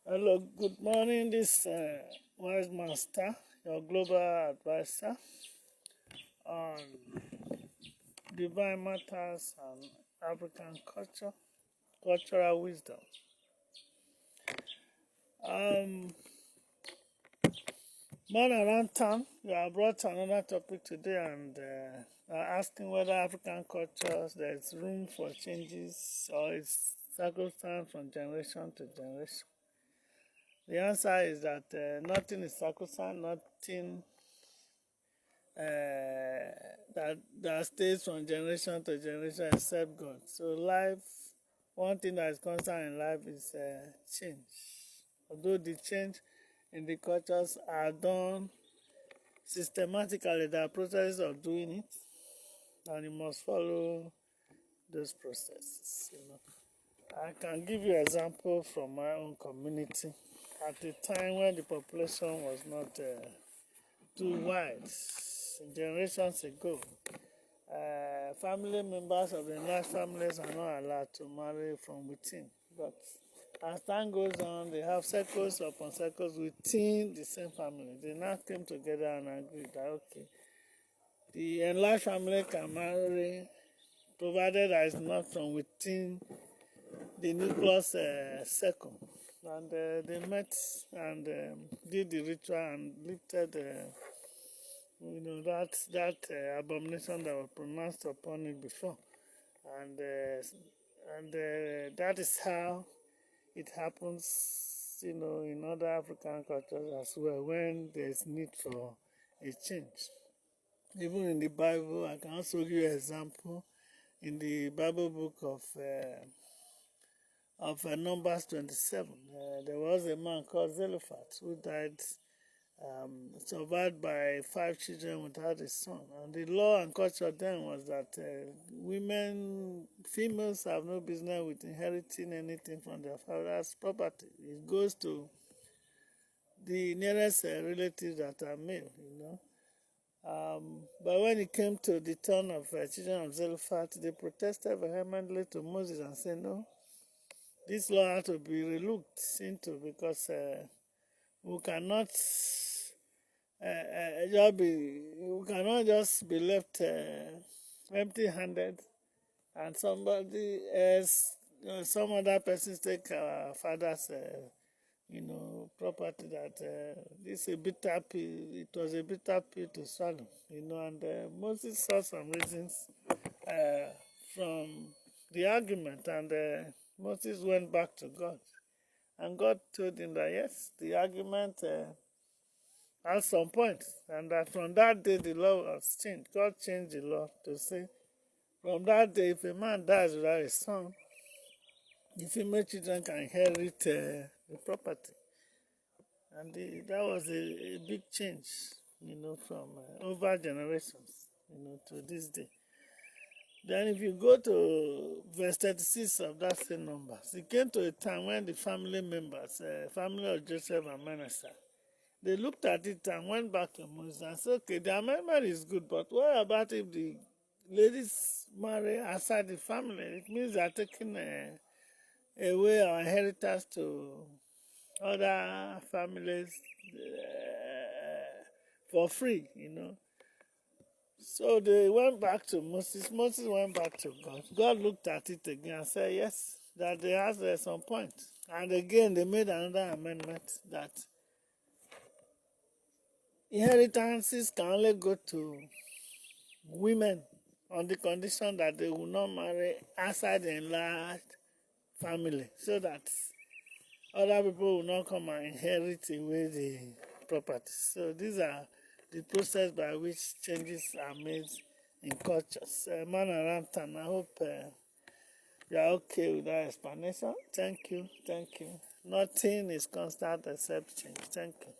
Hello, good morning. This Wise Master, your global advisor on divine matters and African culture, cultural wisdom. Man around town, we have brought another topic today and are asking whether African cultures there's room for changes or it's circumstance from generation to generation. The answer is that nothing is sacrosanct, nothing that stays from generation to generation except God. So life, one thing that is constant in life is change. Although the change in the cultures are done systematically, there are processes of doing it, and you must follow those processes. I can give you an example from my own community. At the time when the population was not too wide, generations ago, family members of the large families are not allowed to marry from within. But as time goes on, they have circles upon circles within the same family. They now came together and agreed that, okay, the enlarged family can marry provided that it's not from within the nucleus circle. And they met and did the ritual and lifted that abomination that was pronounced upon it before, and that is how it happens, in other African cultures as well when there is need for a change. Even in the Bible, I can also give you an example in the Bible book of Numbers 27. There was a man called Zelophehad who died survived by 5 children without a son. And the law and culture then was that females have no business with inheriting anything from their father's property. It goes to the nearest relatives that are male. But when it came to the turn of children of Zelophehad, they protested vehemently to Moses and said, no, this law has to be relooked into because we cannot we cannot just be left empty-handed and somebody else, some other persons take our father's, property. That this a bitter pill. It was a bitter pill to swallow, and Moses saw some reasons from the argument, and Moses went back to God, and God told him that yes, the argument. At some point, and that from that day the law was changed. God changed the law to say, from that day, if a man dies without a son, the female children can inherit the property. And that was a big change, from over generations, to this day. Then if you go to verse 36 of that same numbers, it came to a time when the family members, family of Joseph and Manasseh, they looked at it and went back to Moses and said, okay, the amendment is good, but what about if the ladies marry outside the family? It means they are taking away our inheritance to other families for free. So they went back to Moses. Moses went back to God. God looked at it again and said, yes, that they have some point. And again, they made another amendment that inheritances can only go to women on the condition that they will not marry outside the enlarged family, so that other people will not come and inherit away the property. So these are the process by which changes are made in cultures. Man around town, I hope you are okay with that explanation. Thank you. Nothing is constant except change. Thank you.